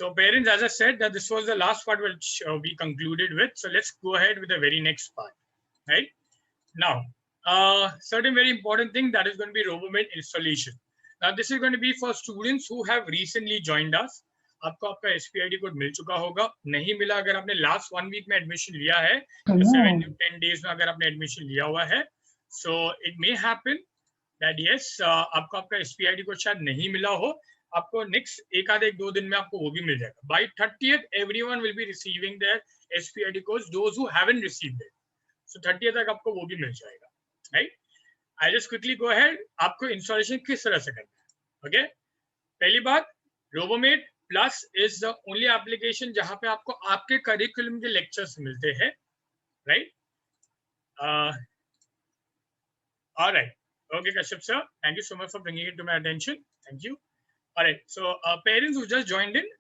So parents, as I said, that this was the last part which we concluded with. So let's go ahead with the very next part, right? Now, certain very important thing that is going to be RoboMate installation. Now this is going to be for students who have recently joined us. आपको आपका SPID code मिल चुका होगा, नहीं मिला अगर आपने last 1 week में admission लिया है, तो 7 to 10 डेज में अगर आपने एडमिशन लिया हुआ है, so it may happen that yes, आपको आपका SPID कोड शायद नहीं मिला हो, आपको नेक्स्ट एक आधे 2 दिन में आपको वो भी मिल जाएगा. By 30th everyone will be receiving their SPID codes, those who haven't received it. So 30th तक आपको वो भी मिल जाएगा, right? I just quickly go ahead. आपको इंस्टॉलेशन किस तरह से करना है? ओके, पहली बात, RoboMate Plus is the only application जहां पे आपको आपके करिकुलम के लेक्चर्स मिलते हैं, right? All right. Okay, Kashyap sir, thank you so much for bringing it to my attention. Thank you. All right. So parents who just joined in,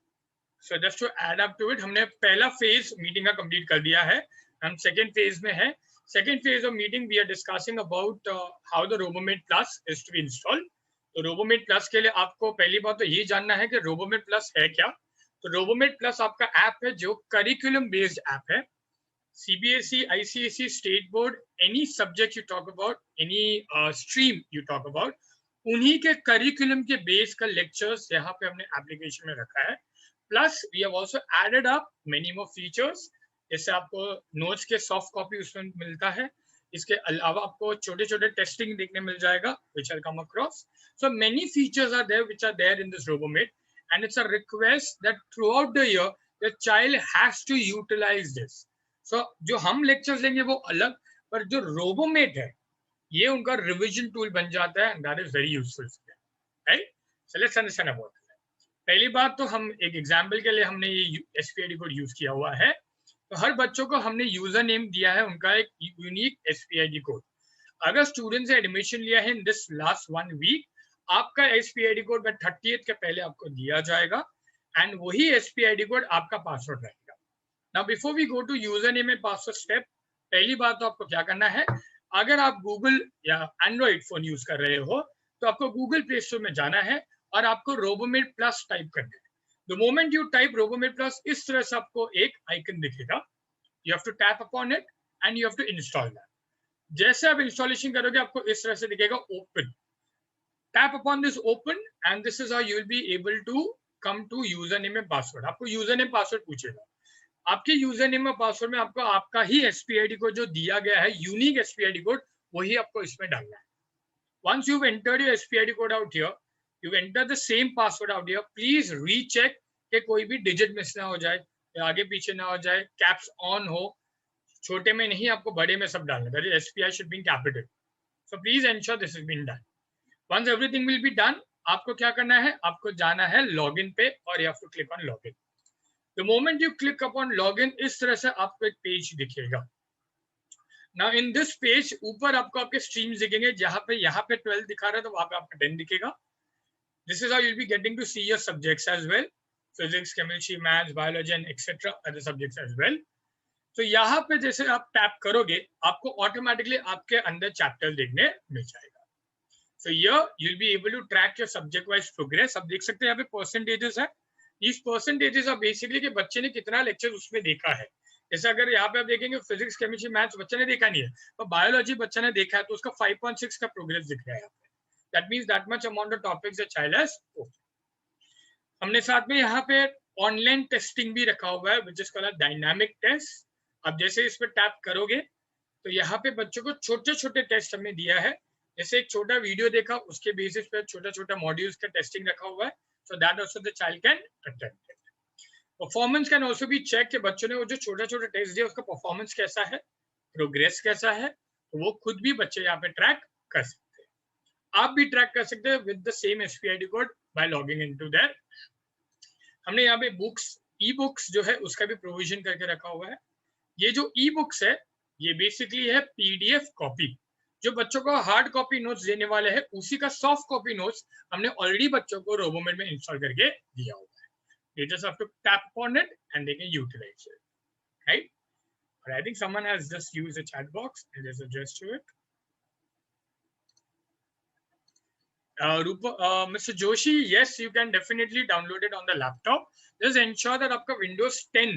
so just to add up to it, हमने पहला phase meeting का complete कर दिया है, हम second phase में है. Second phase of meeting we are discussing about how the RoboMate Plus is to be installed. तो RoboMate Plus के लिए आपको पहली बात तो ये जानना है कि RoboMate Plus है क्या. तो RoboMate Plus आपका ऐप है जो करिकुलम बेस्ड ऐप है. CBSE, ICSE, State Board, any subject you talk about, any stream you talk about, उन्हीं के करिकुलम के बेस का लेक्चर्स यहाँ पे हमने एप्लीकेशन में रखा है. Plus we have also added up many more features. जैसे आपको नोट्स के सॉफ्ट कॉपी उसमें मिलता है, इसके अलावा आपको छोटे छोटे टेस्टिंग देखने मिल जाएगा which I'll come across. So many features are there which are there in this RoboMate, and it's a request that throughout the year the child has to utilize this. So जो हम lectures लेंगे वो अलग, पर जो RoboMate है ये उनका रिवीजन टूल बन जाता है, and that is very useful, right? So let's understand about it. पहली बात तो हम एक एग्जांपल के लिए हमने ये SPID कोड यूज किया हुआ है. तो हर बच्चों को हमने यूजर नेम दिया है उनका एक यूनिक SPID कोड. अगर स्टूडेंट से एडमिशन लिया है इन दिस लास्ट 1 वीक, आपका SPID कोड बाय 30th के पहले आपको दिया जाएगा, एंड वही SPID कोड आपका पासवर्ड रहेगा. Now before we go to username and password step, पहली बात तो आपको क्या करना है, अगर आप गूगल या एंड्रॉइड फोन यूज कर रहे हो तो आपको गूगल प्ले स्टोर में जाना है और आपको RoboMate Plus टाइप करना है. The moment you type RoboMate Plus, इस तरह से आपको एक आइकन दिखेगा. You have to tap upon it and you have to install that. जैसे आप इंस्टॉलेशन करोगे आपको इस तरह से दिखेगा open. Tap upon this open and this is how you will be able to come to user name and password. आपको user name password पूछेगा. आपके यूजर नेम और पासवर्ड में आपको आपका ही SPID कोड जो दिया गया है, यूनिक SPID कोड, वही आपको इसमें डालना है. Once you've entered your SPID code out here, you've entered the same password out here. Please recheck कि कोई भी डिजिट मिस ना हो जाए, आगे पीछे ना हो जाए, कैप्स ऑन हो, छोटे में नहीं आपको बड़े में सब डालना है. That is SPI should be in capital. So please ensure this has been done. Once everything will be done, आपको क्या करना है, आपको जाना है लॉगिन पे और you have to click on login. The moment you click upon login, इस तरह से आपको एक पेज दिखेगा. Now in this page ऊपर आपको आपके स्ट्रीम्स दिखेंगे, जहां पे यहाँ पे 12 दिखा रहा है तो वहां पे आपका 10 दिखेगा. This is how you'll be getting to see your subjects as well, physics, chemistry, maths, biology and etc. other subjects as well. तो यहाँ पे जैसे आप टैप करोगे आपको ऑटोमेटिकली आपके अंदर चैप्टर देखने मिल जाएगा. So here you'll be able to track your subject wise progress. आप देख सकते हैं यहाँ पे परसेंटेजेस है. These percentages are basically कि बच्चे ने कितना लेक्चर उसमें देखा है. जैसे अगर यहाँ पे आप देखेंगे फिजिक्स, केमिस्ट्री, मैथ्स बच्चे ने देखा नहीं है, पर बायोलॉजी बच्चे ने देखा है तो उसका 5.6 का प्रोग्रेस दिख रहा है यहाँ पे. That means that much amount of topics the child has spoken. हमने साथ में यहाँ पे ऑनलाइन टेस्टिंग भी रखा हुआ है which is called dynamic test. अब जैसे इस पर टैप करोगे तो यहाँ पे बच्चों को छोटे छोटे टेस्ट हमने दिया है. जैसे एक छोटा वीडियो देखा उसके बेसिस पे छोटा छोटा मॉड्यूल्स का टेस्टिंग रखा हुआ है. So that also the child can attempt it. Performance can also be checked कि बच्चों ने वो जो छोटा छोटा टेस्ट दिया उसका परफॉर्मेंस कैसा है, प्रोग्रेस कैसा है, तो वो खुद भी बच्चे यहाँ पे ट्रैक कर सकते हैं. आप भी ट्रैक कर सकते हैं with the same SPID code by logging into that. हमने यहाँ पे बुक्स, ई बुक्स जो है उसका भी प्रोविजन करके रखा हुआ है. ये जो ई बुक्स है ये बेसिकली है PDF कॉपी. जो बच्चों को हार्ड कॉपी नोट्स देने वाले हैं उसी का सॉफ्ट कॉपी नोट्स हमने ऑलरेडी बच्चों को RoboMate में इंस्टॉल करके दिया हुआ है. You just have to tap upon it and they can utilize it, right? But I think someone has just used the chat box and there's a address to it. Mr. Joshi, yes, you can definitely download it on the laptop. Just ensure that आपका Windows 10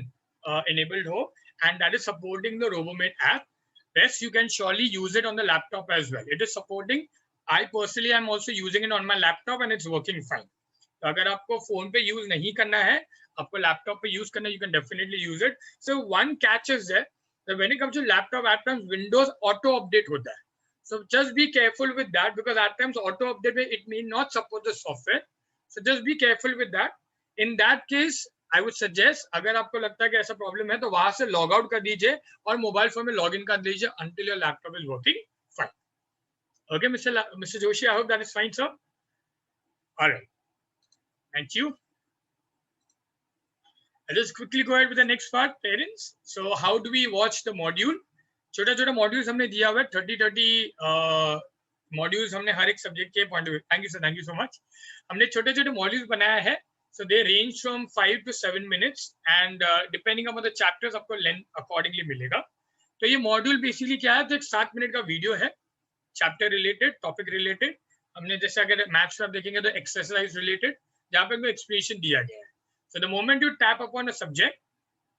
enabled हो, and that is supporting the RoboMate app. Yes, you can surely use it on the laptop as well. It is supporting. I personally am also using it on my laptop and it's working fine. तो अगर आपको phone पे use नहीं करना है, आपको laptop पे use करना है, you can definitely use it. So one catch is there that when it comes to laptop, at times Windows auto update होता है. So just be careful with that because at times auto update it may not support the software. So just be careful with that. In that case, I would suggest अगर आपको लगता है कि ऐसा problem है तो वहां से लॉग आउट कर दीजिए और मोबाइल फोन में लॉग इन कर दीजिए until your laptop is working fine. Okay, Mr. Joshi, I hope that is fine, sir. All right. Thank you. I'll just quickly go ahead with the next part, parents. So how do we watch the module? छोटा छोटा modules हमने दिया हुआ है 30 modules हमने हर एक subject के point of view. Thank you so much. हमने छोटे छोटे मॉड्यूल्स बनाया है. So they range from 5 to 7 minutes and depending upon the chapters आपको length accordingly मिलेगा. तो ये मॉड्यूल बेसिकली क्या है, तो एक 7 मिनट का वीडियो है, चैप्टर रिलेटेड, टॉपिक रिलेटेड. हमने जैसे अगर मैथ्स में आप देखेंगे तो एक्सरसाइज रिलेटेड, जहाँ पे एक्सप्लेनेशन दिया गया है. So the moment you tap upon a subject,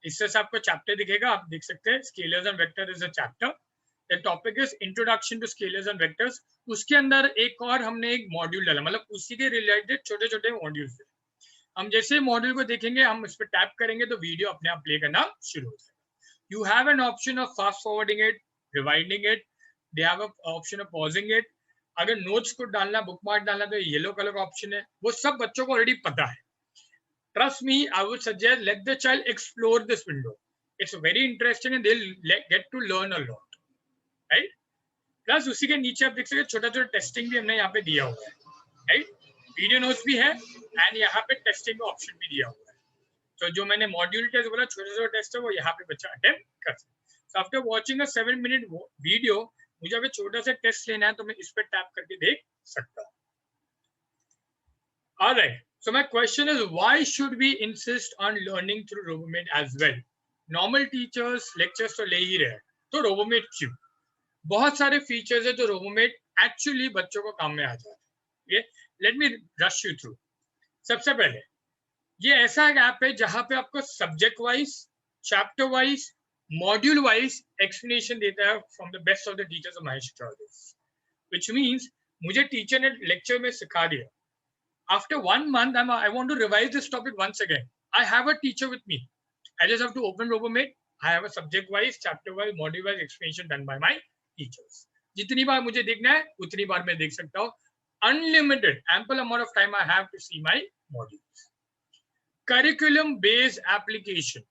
इससे से आपको चैप्टर दिखेगा, आप देख सकते हैं scalars and vector is a chapter. The topic is introduction to scalars and vectors. उसके अंदर एक और हमने एक मॉड्यूल डाला, मतलब उसी के रिलेटेड छोटे छोटे मॉड्यूल्स. हम जैसे मॉड्यूल को देखेंगे, हम इस पर टैप करेंगे तो वीडियो अपने आप प्ले करना शुरू हो जाएगा. You have an option of fast forwarding it, rewinding it, they have a option of pausing it. अगर नोट्स को डालना, बुकमार्क डालना, तो येलो कलर का ऑप्शन है. वो सब बच्चों को ऑलरेडी पता है. Trust me, I would suggest let the child explore this window. It's very interesting and they'll get to learn a lot, right? Plus उसी के नीचे आप देख सकते हैं छोटा छोटा टेस्टिंग भी हमने यहाँ पे दिया हुआ है, right? वीडियो नोट्स भी है एंड यहाँ पे टेस्टिंग का ऑप्शन भी दिया हुआ है. तो जो मैंने मॉड्यूल टेस्ट बोला, छोटे छोटे टेस्ट है, वो यहाँ पे बच्चा अटेम्प्ट कर सकता है. So after watching a 7 minute video, मुझे अगर छोटा सा टेस्ट लेना है तो मैं इस पे टैप करके देख सकता हूँ. All right. So my question is, why should we insist on learning through RoboMate as well? Normal teachers lectures तो ले ही रहे, तो RoboMate क्यों? बहुत सारे फीचर्स है जो RoboMate एक्चुअली बच्चों को काम में आ जाते हैं. Let me rush you through. सबसे पहले ये ऐसा एक ऐप है जहां पे आपको subject wise, chapter wise, module wise explanation देता है from the best of the teachers of Mahesh Chaudhary. Which means मुझे टीचर ने लेक्चर में सिखा दिया. After 1 month, I want to revise this topic once again. I have a teacher with me. I just have to open RoboMate. I have a subject-wise, chapter-wise, module-wise explanation done by my teachers. जितनी बार मुझे देखना है, उतनी बार मैं देख सकता हूँ. Unlimited, ample amount of time I have to see my modules. Curriculum-based application.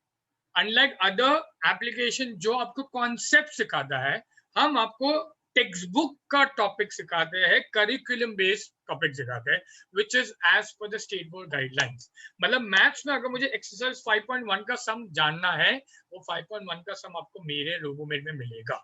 Unlike other application जो आपको concept सिखाता है, हम आपको टेक्स्ट बुक का टॉपिक सिखाते हैं, करिकुलम बेस्ड टॉपिक सिखाते हैं, which is as per the state board guidelines. मतलब मैथ्स में अगर मुझे एक्सरसाइज 5.1 का सम जानना है, वो 5.1 का सम आपको मेरे RoboMate में मिलेगा.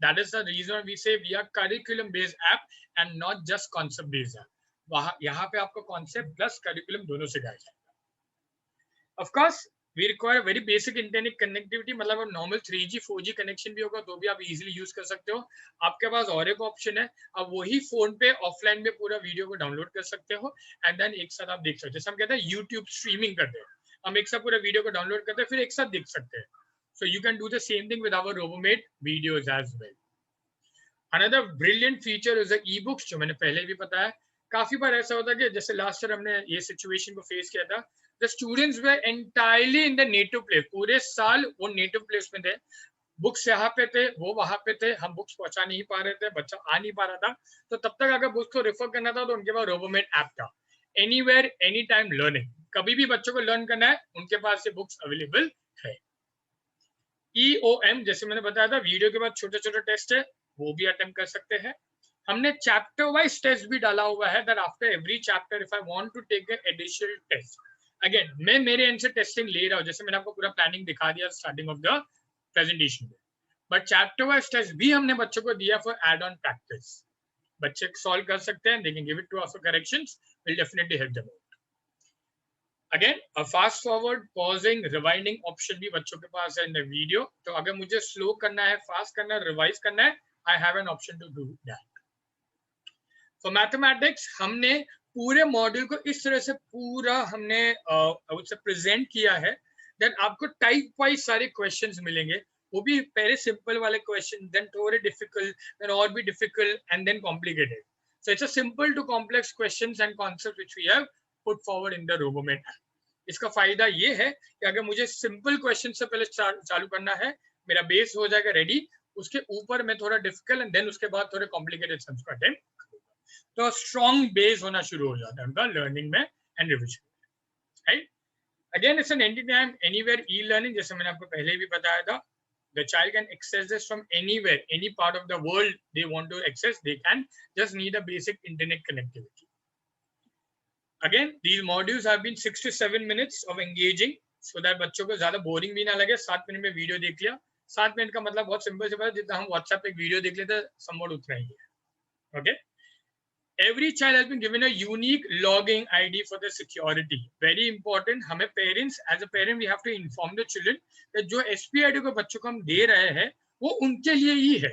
That is the reason we say we are curriculum based app and not just concept based app. वहां यहाँ पे आपको कॉन्सेप्ट प्लस करिकुलम दोनों सिखाया जाएगा. Of course we require a very basic internet connectivity. मतलब नॉर्मल 3G 4G कनेक्शन भी होगा तो भी आप इजीली यूज कर सकते हो. आपके पास और एक ऑप्शन है, आप वही फोन पे ऑफलाइन में पूरा वीडियो को डाउनलोड कर सकते हो एंड देन एक साथ आप देख सकते हो. जैसे हम कहते हैं यूट्यूब स्ट्रीमिंग करते हैं, हम एक साथ पूरा वीडियो को डाउनलोड करते हैं फिर एक साथ देख सकते हैं. So you can do the same thing with our RoboMate videos as well. Another brilliant feature is the e-books, जो मैंने पहले भी बताया. काफी बार ऐसा होता है कि जैसे लास्ट ईयर हमने ये सिचुएशन को फेस किया था. The students were entirely in the native place. पूरे साल वो native place में थे. बुक्स यहाँ पे थे, वो वहां पे थे. हम बुक्स पहुंचा नहीं पा रहे थे, बच्चा आ नहीं पा रहा था. तो तब तक अगर बुक्स को रेफर करना था तो उनके पास RoboMate ऐप था. एनीवेयर एनी टाइम लर्निंग, कभी भी बच्चों को लर्न करना है, उनके पास ये बुक्स अवेलेबल है. EOM जैसे मैंने बताया था, वीडियो के बाद छोटे छोटे टेस्ट है, वो भी अटेम्प्ट कर सकते हैं. हमने चैप्टर वाइज टेस्ट भी डाला हुआ है that after every chapter if I want to take an additional test, again मैं मेरे एंड से टेस्टिंग ले रहा हूं, जैसे मैंने आपको पूरा प्लानिंग दिखा दिया स्टार्टिंग ऑफ द प्रेजेंटेशन में. बट चैप्टर वाइज टेस्ट भी हमने बच्चों को दिया फॉर एड ऑन प्रैक्टिस. बच्चे सॉल्व कर सकते हैं, they can give it to us for corrections, will definitely help them out. Again a fast forward, pausing, rewinding option भी बच्चों के पास है इन द वीडियो. तो अगर मुझे स्लो करना है, फास्ट करना है, रिवाइज करना है, I have an option to do that. For mathematics हमने पूरे मॉड्यूल को इस तरह से पूरा हमने प्रेजेंट किया है दैट आपको टाइप वाइज सारे क्वेश्चंस मिलेंगे, वो भी पहले सिंपल वाले क्वेश्चन, देन थोड़े डिफिकल्ट, देन और भी difficult and then complicated. So it's a simple to complex questions and concept which we have put forward in the RoboMate. इसका फायदा ये है कि अगर मुझे सिंपल क्वेश्चन से पहले चालू करना है, मेरा बेस हो जाएगा रेडी, उसके ऊपर मैं थोड़ा डिफिकल्ट एंड देन उसके बाद थोड़े कॉम्प्लिकेटेड सम्स को अटेम्प्ट करूंगा. तो स्ट्रॉन्ग बेस होना शुरू हो जाता है उनका लर्निंग में and revision. Right, again it's an any time anywhere e learning. जैसे मैंने आपको पहले भी बताया था, the child can access this from anywhere, any part of the world they want to access. They can just need a basic internet connectivity. Again, these modules have been 6 to 7 minutes of engaging, so that बच्चों को ज्यादा boring भी ना लगे. 7 minute में video देख लिया. 7 minute का मतलब बहुत सिंपल से पता, जितना हम व्हाट्सएप पे वीडियो देख लेते हैं समवट उतना ही है. Okay, every child has been given a unique login ID for the security. Very important. हमें parents, as a parent, we have to inform the children that जो SPID को बच्चों को हम दे रहे हैं वो उनके लिए ही है.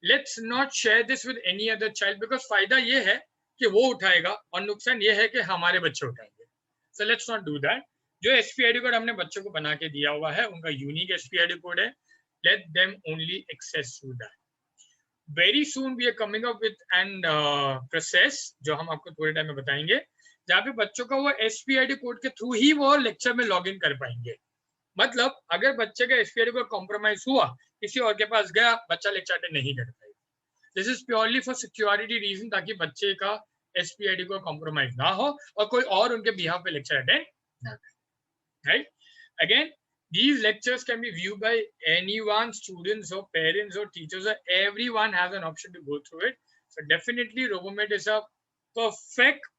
Let's not share this with any other child because फायदा ये है कि वो उठाएगा और नुकसान ये है कि हमारे बच्चे उठाएंगे. So let's not do that. जो SPID कोड हमने बच्चों को बना के दिया हुआ है उनका यूनिक SPID कोड है. Let them only access through that. Very soon we are coming up with an process जो हम आपको थोड़े टाइम में बताएंगे, जहाँ पे बच्चों का वो SPID कोड के थ्रू ही वो लेक्चर में लॉग इन कर पाएंगे. मतलब अगर बच्चे का SPID कोड कॉम्प्रोमाइज हुआ, किसी और के पास गया, बच्चा लेक्चर अटेंड नहीं कर पाएगा. This is purely for security reason, ताकि बच्चे का SPID कोड कॉम्प्रोमाइज ना हो और कोई और उनके बिहाफ पे लेक्चर अटेंड ना करे. Right, again these lectures can be viewed by anyone, students or parents or teachers, or everyone has an option to go through it. So definitely Robomed is a perfect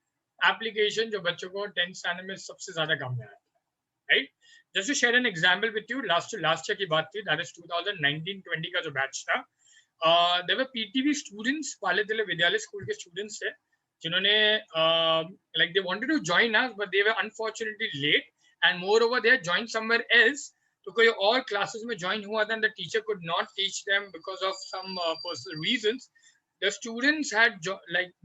application जो बच्चों को 10th standard में सबसे ज्यादा काम में आता है. Right? Just to share an example with you, last year की बात थी, that is 2019-20 का जो बैच था, there were PTV students, पालेतले विद्यालय स्कूल के students थे जिन्होंने like they wanted to join us but they were unfortunately late. And moreover, they had joined somewhere else. तो कोई और classes में join हुआ था and the teacher could not teach them because of some personal reasons. The students had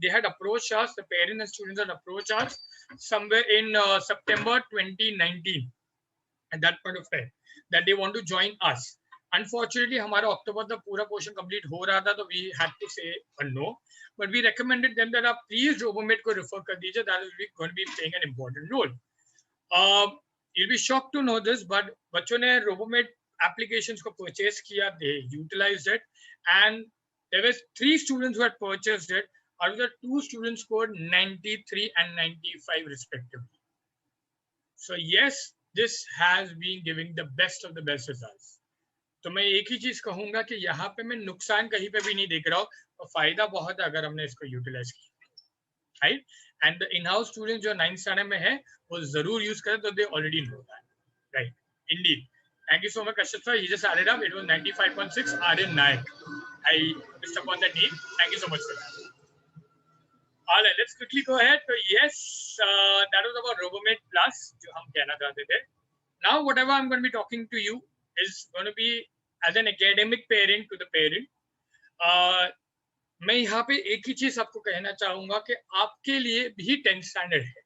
they had approached us, the parents and students had approached us somewhere in September 2019 at that point of time that they want to join us. Unfortunately, हमारा October तक पूरा portion complete हो रहा था, तो we had to say a no. But we recommended them that आप please Robomed को refer कर दीजिए, that is going to be playing an important role. You'll be shocked to know this, but बच्चों ने Robomed applications को purchase किया, they utilized it, and there were 3 students who had purchased it. Out of the 2 students scored 93 and 95 respectively. So yes, this has been giving the best of the best results. तो मैं एक ही चीज कहूंगा कि यहाँ पे मैं नुकसान कहीं पे भी नहीं देख रहा हूँ, और फायदा बहुत है अगर हमने इसको यूटिलाइज किया. Right? And the in-house students जो 9th standard में है वो जरूर यूज करें, तो they already know that. Right? Indeed. Thank you so much, Kashyap sir. He just added up. It was 95.6 Aryan Nayak. I missed upon that name. Thank you so much for that. All right, let's quickly go ahead. So yes, that was about Robomed Plus जो हम कहना चाहते थे. Now whatever I'm going to be talking to you is going to be as an academic parent to the parent. मैं यहाँ पे एक ही चीज आपको कहना चाहूंगा कि आपके लिए भी 10th स्टैंडर्ड है.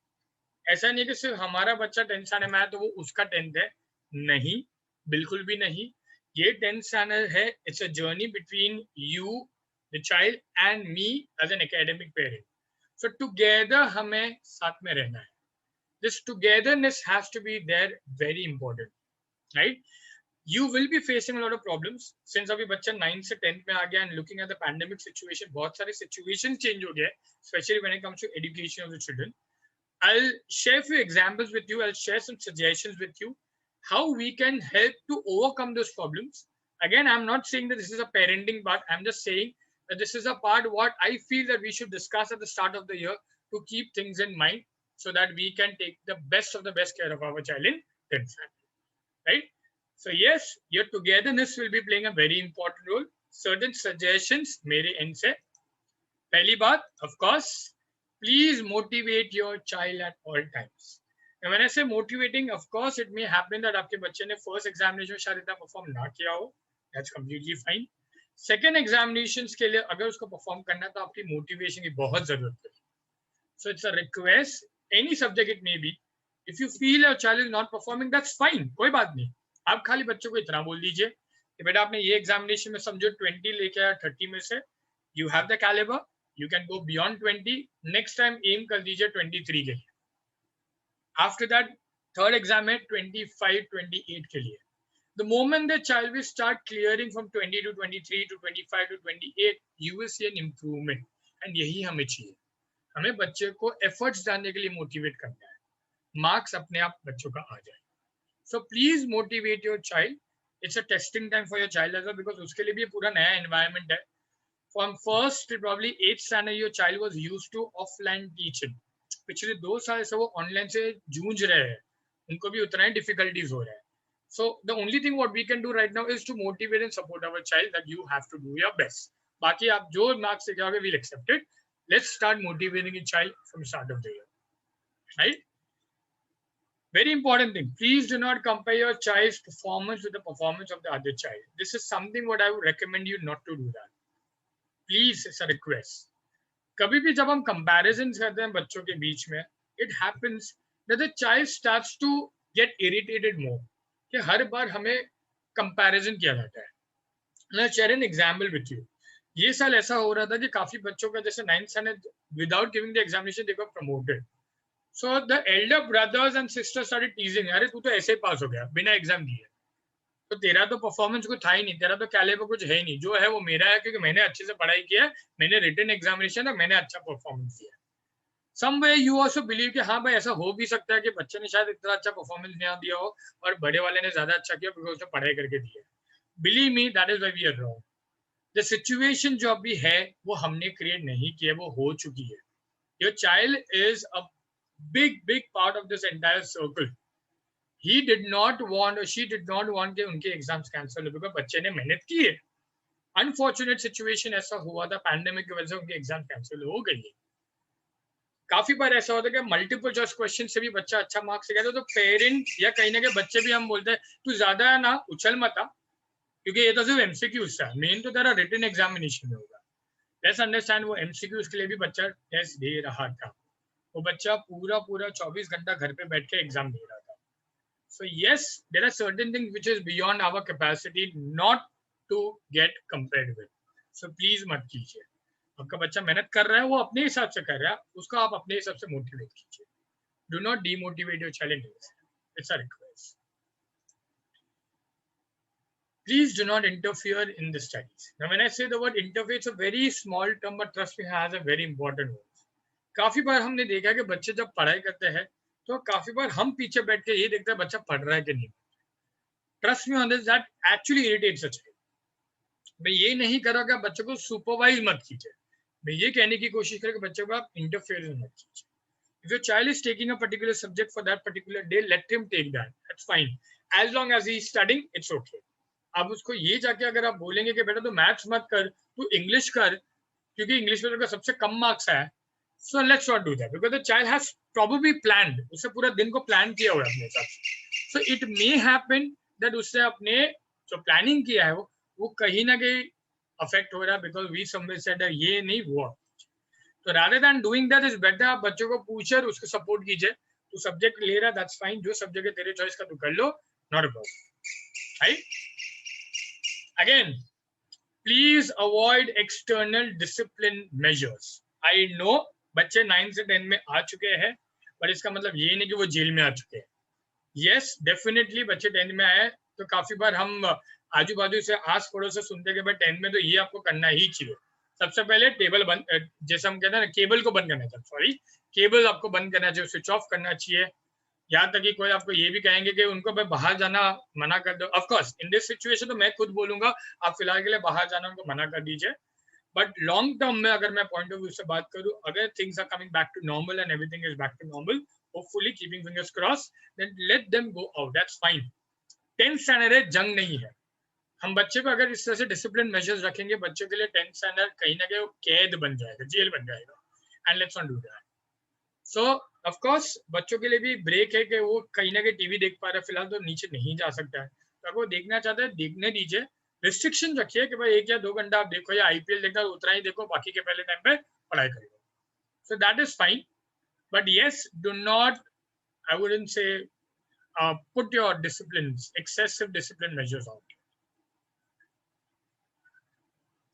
ऐसा नहीं कि सिर्फ हमारा बच्चा 10th स्टैंडर्ड में है तो वो उसका 10th है. नहीं, बिल्कुल भी नहीं. ये 10th स्टैंडर्ड है. It's a journey between you the child and me as an academic parent. So together हमें साथ में रहना है. This togetherness has to be there, very important. Right, you will be facing a lot of problems since अभी बच्चा 9th से 10th में आ गया, and looking at the pandemic situation, बहुत सारे situation change हो गए, especially when it comes to education of the children. I'll share few examples with you. I'll share some suggestions with you how we can help to overcome those problems. Again, I'm not saying that this is a parenting part. I'm just saying that this is a part what I feel that we should discuss at the start of the year to keep things in mind so that we can take the best of the best care of our child in 10th standard. Right? So yes, your togetherness will be playing a very important role. Certain suggestions मेरे end से. पहली बात, of course, please motivate your child at all times. And when I say motivating, of course, it may happen that आपके बच्चे ने first examination में शायद इतना perform ना किया हो. That's completely fine. Second examination के लिए अगर उसको परफॉर्म करना है तो आपकी मोटिवेशन की बहुत जरूरत है. सो it's a request, any subject it may be, if you feel your child is not performing that's fine, कोई बात नहीं. आप खाली बच्चों को इतना बोल दीजिए कि बेटा आपने ये एग्जामिनेशन में समझो 20 लेके आया 30 में से, you have the calibre, you can go beyond 20, next time aim कर दीजिए 23 के लिए. आफ्टर दैट थर्ड एग्जाम है 25 28 के लिए. The moment the child will start clearing from 20 to 23 to 25 to 28, you will see an improvement. And यही हमें चाहिए. हमें बच्चे को efforts डालने के लिए मोटिवेट करना है. मार्क्स अपने आप बच्चों का आ जाए. So please motivate your child. It's a testing time for your child as well because उसके लिए भी पूरा नया environment है. From first to probably 8th standard, your child was used to offline teaching. पिछले 2 साल से वो ऑनलाइन से जूझ रहे हैं. उनको भी उतना ही डिफिकल्टीज हो रहा है. So the only thing what we can do right now is to motivate and support our child that you have to do your best. बाकी आप जो मार्क्स लेके आओगे we'll accept it. Let's start motivating a child from start of the year. Right? Very important thing. Please do not compare your child's performance with the performance of the other child. This is something what I would recommend you not to do that. Please, it's a request. कभी भी जब हम comparison करते हैं बच्चों के बीच में, it happens that the child starts to get irritated more. कि हर बार हमें कंपैरिजन किया जाता है. Let's share an example with you. ये साल ऐसा हो रहा था कि काफी बच्चों का जैसे 9th standard without giving the examination they got promoted. So the elder brothers and sisters started teasing, अरे तू तो ऐसे ही पास हो गया बिना एग्जाम दिए, तो तेरा तो परफॉर्मेंस कुछ था ही नहीं, तेरा तो कैलिबर कुछ है ही नहीं, जो है वो मेरा है क्योंकि मैंने अच्छे से पढ़ाई किया है, मैंने रिटन एग्जामिनेशन है, मैंने अच्छा परफॉर्मेंस दिया. Somewhere you also believe कि हाँ भाई ऐसा हो भी सकता है कि बच्चे ने शायद इतना अच्छा परफॉर्मेंस नहीं दिया हो और बड़े वाले ने ज्यादा अच्छा किया बिकॉज उसने पढ़ाई करके दिया. Believe me, that is why we are wrong. The situation जो अभी है वो हमने क्रिएट नहीं किया, वो हो चुकी है. Your child is a big part of this entire circle. He did not want or she did not want कि उनके एग्जाम्स कैंसिल हो बिकॉज बच्चे ने मेहनत की है. अनफॉर्चुनेट सिचुएशन ऐसा हुआ था पैंडेमिक की वजह से उनके एग्जाम कैंसिल हो गई है. काफी बार ऐसा होता है कि मल्टीपल चॉइस क्वेश्चन से भी बच्चा अच्छा मार्क्स लेगा तो पेरेंट या कहीं ना कहीं बच्चे भी हम बोलते हैं तू ज्यादा ना उछल मत आ क्योंकि ये तो सिर्फ एमसीक्यूज था, मेन तो तेरा रिटन एग्जामिनेशन में होगा. लेट्स अंडरस्टैंड वो एमसीक्यूज के लिए भी बच्चा टेस्ट दे रहा था. वो बच्चा पूरा 24 घंटा घर पे बैठ के एग्जाम दे रहा था. So yes, there are certain things which is beyond our capacity not to get compared with. So please मत कीजिए. आपका बच्चा मेहनत कर रहा है, वो अपने हिसाब से कर रहा है, उसको आप अपने हिसाब से मोटिवेट कीजिए. Do not demotivate your child. It's a request. Please do not interfere in the studies. Now, when I say the word interfere, it's a very small term, but trust me, has a very important word. काफी बार हमने देखा कि बच्चे जब पढ़ाई करते हैं तो काफी बार हम पीछे बैठ के ये देखते हैं बच्चा पढ़ रहा है कि नहीं. Trust me on this, that actually irritates a child. मैं ये नहीं कर रहा कि आप बच्चों को सुपरवाइज मत कीजिए, मैं ये कहने की कोशिश करें कि बच्चों को आप इंटरफेयर मत कीजिए. If your child is taking a particular subject for that particular day, let him take that. That's fine. As long as he is studying, it's okay. अब उसको ये जाके अगर आप बोलेंगे कि बेटा तू मैथ्स मत कर, तू इंग्लिश कर क्योंकि इंग्लिश में तो सबसे कम मार्क्स आया, so let's not do that because the child has probably planned, उसने पूरा दिन को प्लान किया हुआ है अपने हिसाब से. So it may happen that उसने अपने जो प्लानिंग किया है वो कहीं ना कहीं अफेक्ट हो रहा है बिकॉज वी समवेयर सेड ये नहीं हुआ. तो rather than doing that is better आप बच्चों को पूछे और उसको सपोर्ट कीजिए. तू सब्जेक्ट ले रहा है, दैट्स फाइन, जो सब्जेक्ट है तेरे चॉइस का तू कर लो, not a problem. Right? Again, please avoid external discipline measures. I know बच्चे 9 से 10 में आ चुके हैं, पर इसका मतलब ये नहीं कि वो जेल में आ चुके हैं. Yes, definitely बच्चे 10 में आए तो काफी बार हम आजू बाजू से आस पड़ोस से सुनते कि भाई 10 में तो ये आपको करना ही चाहिए. सबसे पहले टेबल बंद, जैसे हम कहते हैं ना, केबल को बंद करना चाहिए, सॉरी केबल आपको बंद करना चाहिए, स्विच ऑफ करना चाहिए. यहाँ तक कि कोई आपको ये भी कहेंगे कि उनको भाई बाहर जाना मना कर दो. Of course in this situation तो मैं खुद बोलूंगा आप फिलहाल के लिए बाहर जाना उनको मना कर दीजिए. बट लॉन्ग टर्म में अगर मैं पॉइंट ऑफ व्यू से बात करूं, अगर things are coming back to normal and everything is back to normal, hopefully keeping fingers cross, then let them go out, that's fine. 10th standard है, जंग नहीं है. हम बच्चे को अगर इस तरह से डिसिप्लिन मेजर्स रखेंगे, बच्चों के लिए 10th स्टैंडर्ड कहीं ना कहीं कैद बन जाएगा, जेल बन जाएगा. And let's not do that. So of course बच्चों के लिए भी ब्रेक है कि वो कहीं ना कहीं टीवी देख पा रहे हैं, फिलहाल तो नीचे नहीं जा सकता है, तो अगर वो देखना चाहते हैं देखने दीजिए, रिस्ट्रिक्शन रखिए कि भाई 1 या 2 घंटा आप देखो या आईपीएल देखना उतना ही देखो, बाकी के पहले टाइम पे पढ़ाई करो. So that is fine, but yes, do not, I wouldn't say put your disciplines, excessive discipline measures out.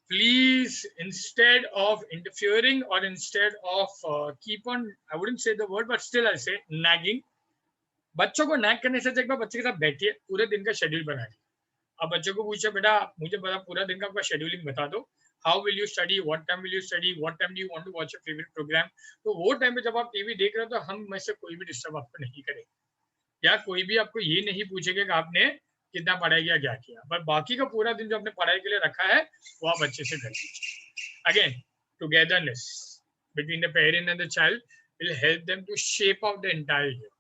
Please, instead of interfering or instead of keep on, I wouldn't say the word, but still I say nagging. बच्चों को nag करने से एक बार बच्चे के साथ बैठिए, पूरे दिन का शेड्यूल बनाइए. अब बच्चों को पूछे बेटा मुझे बता पूरा दिन का आपका शेड्यूलिंग बता दो, how will you study, what time will you study, what time do you want to watch your favourite programme. तो वो टाइम पे जब आप टीवी देख रहे हो तो हम में से कोई भी डिस्टर्ब आपको नहीं करेगा, या कोई भी आपको ये नहीं पूछेगा कि आपने कितना पढ़ाई किया क्या किया, पर बाकी का पूरा दिन जो आपने पढ़ाई के लिए रखा है वो आप अच्छे से कर लीजिए. Again, togetherness between the parent and the child will help them to shape out the entire year.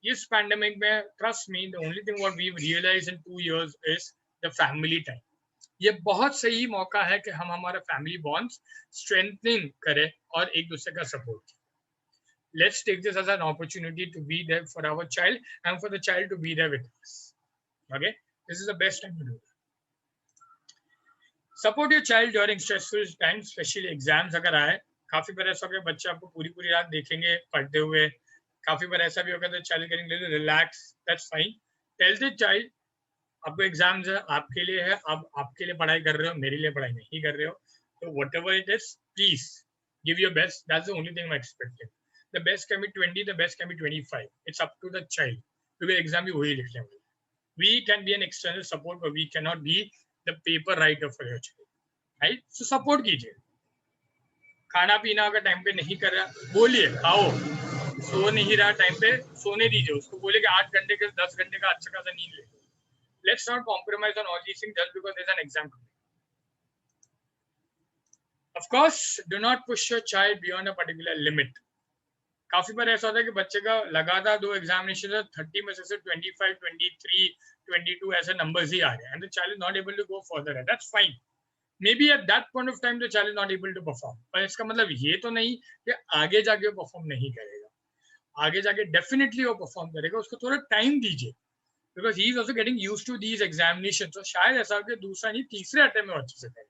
This pandemic में, trust me, the only thing what we've realized in 2 years is the family time. ये बहुत सही मौका है कि हम हमारा family bonds strengthening करें और एक दूसरे का सपोर्ट करें. Let's take this as an opportunity to be there for our child and for the child to be there with us. Okay, this is the best time to do that. Support your child during stressful times, especially exams अगर आए. काफी बार ऐसा होगा बच्चे आपको पूरी रात देखेंगे पढ़ते हुए. काफी बार ऐसा भी होगा तो child can relax, that's fine. Tell the child आपको एग्जाम्स है, आपके लिए है, आप आपके लिए पढ़ाई कर रहे हो, मेरे लिए पढ़ाई नहीं कर रहे हो. तो whatever it is, please give your best. That's the only thing I expected. The best can be 20, the best can be 25. It's up to the child, क्योंकि एग्जाम भी वही लिखने वाले. We can be an external support but we can not be the paper writer for your child, right? So support कीजिए. खाना पीना अगर time पे नहीं कर रहा, बोलिए खाओ. सो नहीं रहा टाइम पे, सोने दीजिए उसको. बोले कि 8 घंटे के 10 घंटे का अच्छा खासा नींद ले. Let's not compromise on all these things just because there's an exam coming. Of course, do not push your child beyond a particular limit. काफी बार ऐसा होता है कि बच्चे का लगातार 2 एग्जामिनेशन 30 में से 25, 23, 22 ऐसे नंबर्स ही आ रहे हैं and the child is not able to go further. That's fine. Maybe at that point of time the child is not able to perform. पर इसका मतलब ये तो नहीं कि आगे जाके वो परफॉर्म नहीं करेगा. आगे जाके डेफिनेटली वो परफॉर्म करेगा. उसको थोड़ा टाइम दीजिए, because he is also getting used to these examinations. So शायद ऐसा हो कि दूसरा नहीं तीसरे अटेम्प्ट में अच्छे से करें.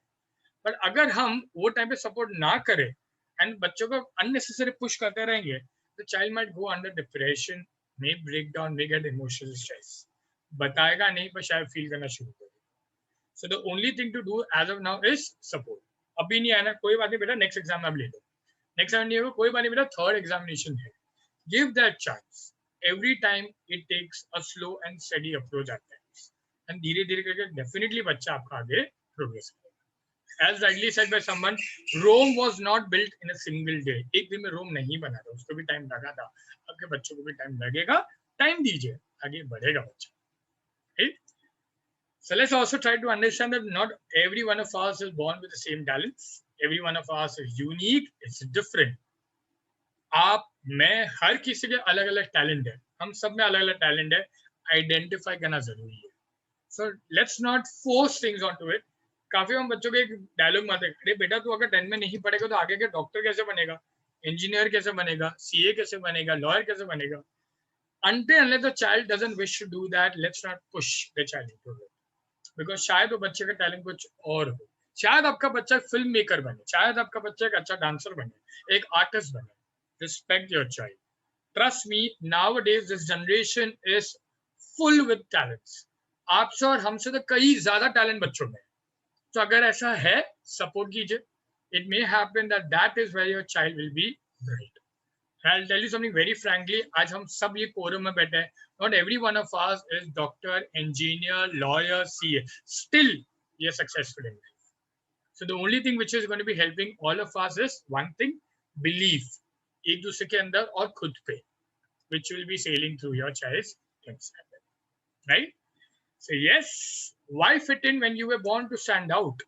पर अगर हम वो टाइम पे सपोर्ट ना करें एंड बच्चों को अननेसेसरी पुश करते रहेंगे, the child might go under depression, may break down, may get emotional stress. बताएगा नहीं पर शायद फील करना शुरू करेगा. So the only thing to do as of now is support. अभी नहीं आना, कोई बात नहीं बेटा, नेक्स्ट एग्जाम आप ले लो. नेक्स्ट एग्जाम नहीं होगा, कोई बात नहीं बेटा, थर्ड एग्जामिनेशन है. Give that chance. Every time it takes a slow and steady approach at times. And धीरे धीरे करके definitely बच्चा आपका आगे progress करेगा. As rightly said by someone, Rome was not built in a single day. एक दिन में रोम नहीं बना था, उसको भी टाइम लगा था. आपके बच्चों को भी टाइम लगेगा. टाइम दीजिए, आगे बढ़ेगा बच्चा. Right? So let's also try to understand that not every one of us is born with the same talents. Every one of us is unique. It's different. आप, मैं, हर किसी के अलग अलग टैलेंट है. हम सब में अलग अलग टैलेंट है. आइडेंटिफाई करना जरूरी है. So let's not force things onto it. काफी हम बच्चों के एक डायलॉग मारते हैं, अरे बेटा तू अगर 10 में नहीं पढ़ेगा तो आगे के डॉक्टर कैसे बनेगा, इंजीनियर कैसे बनेगा, सीए कैसे बनेगा, लॉयर कैसे बनेगा. Until unless the child doesn't wish to do that, let's not push the child into it. Because शायद वो बच्चे का टैलेंट कुछ और हो. शायद आपका बच्चा फिल्म मेकर बने, शायद आपका बच्चा एक अच्छा डांसर बने, एक आर्टिस्ट बने. Respect your child. Trust me, nowadays this generation is full with talents. आपसे और हमसे तो कई ज्यादा टैलेंट बच्चों में. तो अगर ऐसा है, सपोर्ट कीजिए. It may happen that is where your child will be bright. I'll tell you something very frankly. आज हम सब ये कोरम में बैठे हैं. Not every one of us is doctor, engineer, lawyer, CA. Still, we are successful in life. So the only thing which is going to be helping all of us is one thing: belief. एक दूसरे के अंदर और खुद पे, which will be sailing through your child's inside, right? So yes, why fit in when you were born to stand out?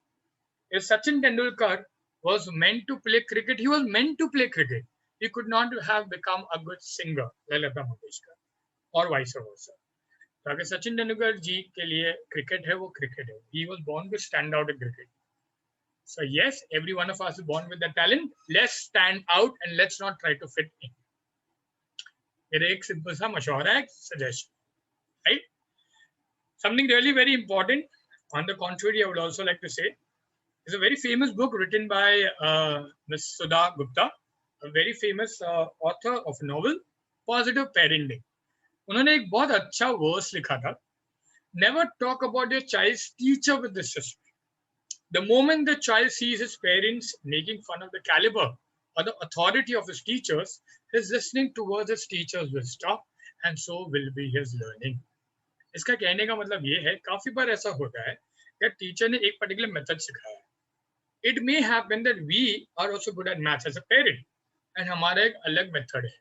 If Sachin Tendulkar was meant to play cricket, he was meant to play cricket. He could not have become a good singer like Lata Mangeshkar or vice versa. तो अगर सचिन तेंदुलकर जी के लिए cricket है, वो cricket है. He was born to stand out in cricket. So yes, every one of us is born with the talent. Let's stand out and let's not try to fit in. मेरा एक simple सा मशवरा है, suggestion, right? Something really very important. On the contrary, I would also like to say, it's a very famous book written by Ms. Sudha Gupta, a very famous author of a novel, Positive Parenting. उन्होंने एक बहुत अच्छा verse लिखा था, never talk about your child's teacher with disrespect. The moment the child sees his parents making fun of the caliber or the authority of his teachers, his listening towards his teachers will stop, and so will be his learning. इसका कहने का मतलब ये है, काफी बार ऐसा होता है कि टीचर ने एक पर्टिकुलर मेथड सिखाया. It may happen that we are also good at maths as a parent, and हमारा एक अलग मेथड है.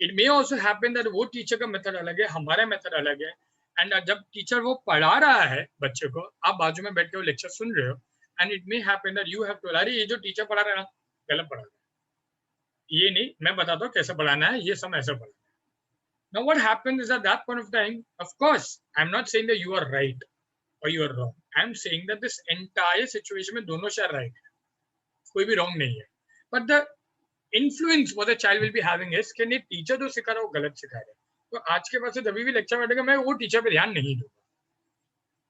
It may also happen that वो टीचर का मेथड अलग है, हमारा मेथड अलग है. एंड जब टीचर वो पढ़ा रहा है बच्चे को, आप बाजू में बैठ के वो लेक्चर सुन रहे हो, and it may happen that you have to, अरे ये जो टीचर पढ़ा रहा है ना, गलत पढ़ा रहा है, ये नहीं, मैं बताता हूँ कैसे पढ़ाना है, ये सब ऐसा पढ़ाना है. Now what happens is at that point of time, of course, I'm not saying that you are right or you are wrong. I'm saying that this entire situation में दोनों शायद right है, कोई भी wrong नहीं है. But the influence what the child will be having is कि नहीं, टीचर जो सिखा रहा है वो गलत सिखा रहा है, तो आज के बाद से जब भी लेक्चर बैठेगा मैं वो टीचर पे ध्यान नहीं दूंगा.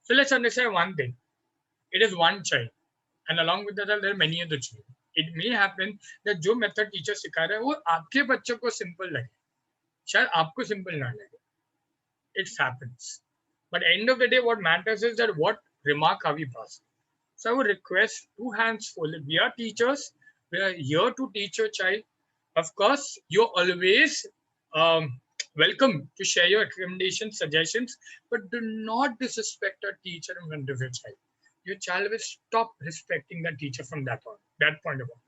So let's understand one thing. It is one child, and along with that there are many other children. It may happen that जो मेथड टीचर सिखा रहा है वो आपके बच्चों को सिंपल लगे, शायद आपको सिंपल ना लगे. It happens. But end of the day, what matters is that what remark are we passing. So I would request, two hands full. We are teachers. We are here to teach your child. Of course, you're always welcome to share your recommendations, suggestions, but do not disrespect a teacher in front of your child. Your child will stop respecting the teacher from that point of view.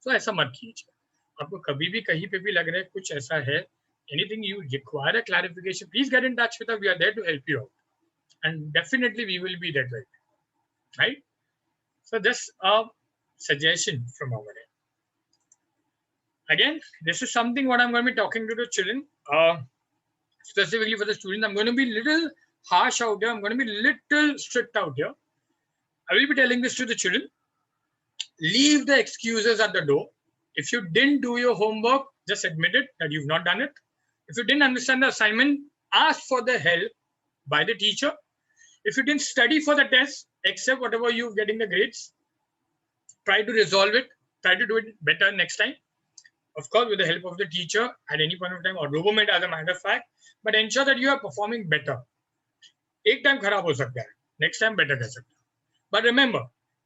So ऐसा मत कीजिए. आपको कभी भी कहीं पे भी लग रहा है कुछ ऐसा है, anything you require a clarification, please get in touch with us. We are there to help you out, and definitely we will be there, right? So just a suggestion from our end. Again, this is something what I'm going to be talking to the children. Specifically for the students, I'm going to be little harsh out here. I'm going to be little strict out here. I will be telling this to the children. Leave the excuses at the door. If you didn't do your homework, just admit it that you've not done it. If you didn't understand the assignment, ask for the help by the teacher. If you didn't study for the test, accept whatever you're getting the grades. Try to resolve it. Try to do it better next time. Of course, with the help of the teacher at any point of time, or Robomed as a matter of fact, but ensure that you are performing better. एक time खराब हो सकता है, next time better कर सकते हो. But remember,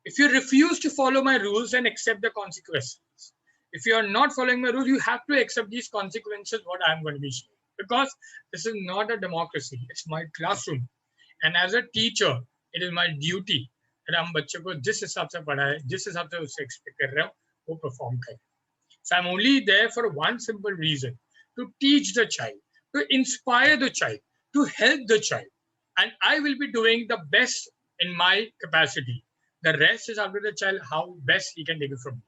if you refuse to follow my rules and accept the consequences, if you are not following my rules, you have to accept these consequences, what I'm going to be sharing. Because this is not a democracy, it's my classroom. And as a teacher, it is my duty that हम बच्चे को जिस हिसाब से पढ़ाए, जिस हिसाब से उससे expect कर रहे हो, वो perform करें. So I'm only there for one simple reason, to teach the child, to inspire the child, to help the child. And I will be doing the best in my capacity. The rest is up to the child, how best he can take it from me.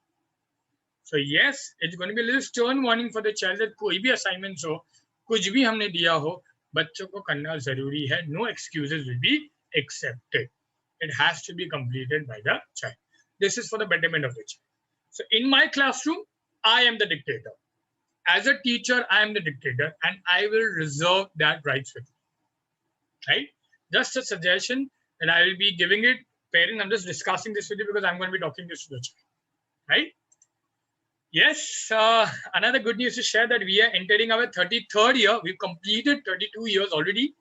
So yes, it's going to be a little stern warning for the child that कोई भी assignments हो, कुछ भी हमने दिया हो, बच्चों को करना जरूरी है. No excuses will be accepted. It has to be completed by the child. This is for the betterment of the child. So in my classroom, I am the dictator. As a teacher, I am the dictator, and I will reserve that rights with you. Right? Just a suggestion that I will be giving it. Parents, I'm just discussing this with you because I'm going to be talking this to the child. Right? Yes, another good news to share that we are entering our 33rd year. We've completed 32 years already.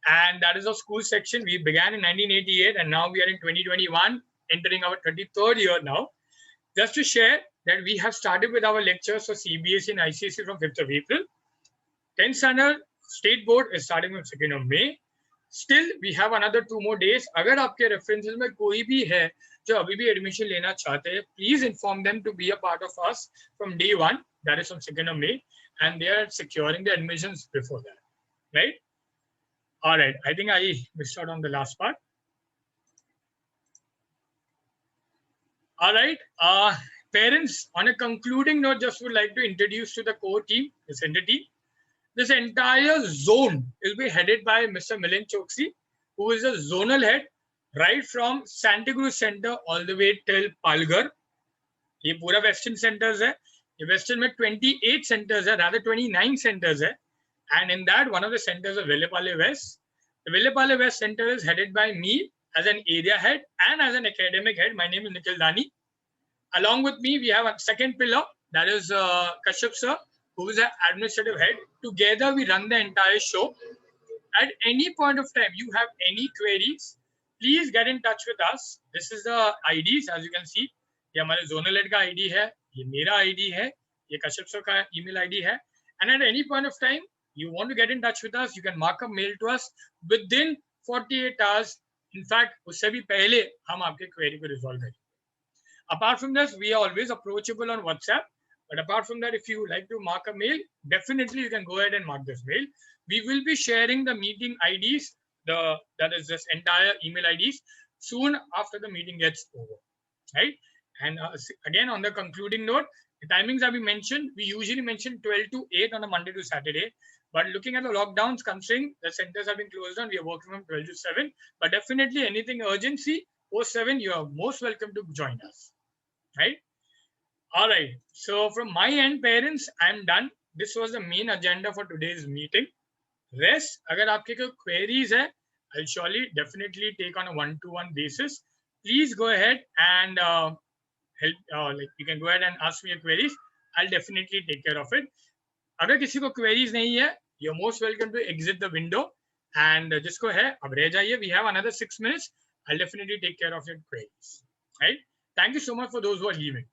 And that is our school section. We began in 1988 and now we are in 2021, entering our 33rd year now. Just to share that we have started with our lectures for CBSE and ICSE from 5th of April. 10th standard state board is starting from 2nd of May. Still, we have another 2 more days. अगर आपके references में कोई भी है जो अभी भी admission लेना चाहते हैं, please inform them to be a part of us from day 1. That is from 2nd of May, and they are securing the admissions before that, right? All right, I think I missed out on the last part. All right, parents, on a concluding note, just would like to introduce to the core team, the center team. This entire zone will be headed by Mr. Milind Choksi, who is a zonal head right from Santa Cruz Center all the way till Palghar. ये पूरा Western centers है. ये Western में 28 centers है, rather 29 centers है. And in that, one of the centers is Villepale West. The Villepale West Center is headed by me as an area head and as an academic head. My name is Nikhil Dani. Along with me, we have a second pillar, that is Kashyap sir, who is an administrative head. Together, we run the entire show. At any point of time, you have any queries, please get in touch with us. This is the IDs, as you can see. ये हमारे zonal head का ID है, ये मेरा ID है, ये Kashyap sir का email ID है. And at any point of time, you want to get in touch with us, you can mark a mail to us within 48 hours. In fact, उससे भी पहले हम आपके query को resolve करेंगे. Apart from this, we are always approachable on WhatsApp. But apart from that, if you like to mark a mail, definitely you can go ahead and mark this mail. We will be sharing the meeting IDs, that is this entire email IDs, soon after the meeting gets over, right? And again, on the concluding note, the timings have been mentioned. We usually mention 12 to 8 on a Monday to Saturday. But looking at the lockdowns, considering the centers have been closed down, we are working from 12 to 7. But definitely anything urgency, post 7, you are most welcome to join us, right? All right. So from my end, parents, I'm done. This was the main agenda for today's meeting. Rest, agar aapke koi queries hai, I'll surely definitely take on a one-to-one basis. Please go ahead and help. Like you can go ahead and ask me your queries. I'll definitely take care of it. Agar kisi ko queries nahi hai, you're most welcome to exit the window and just go ahead. Ab reh jaiye. We have another 6 minutes. I'll definitely take care of your queries. Right? Thank you so much for those who are leaving.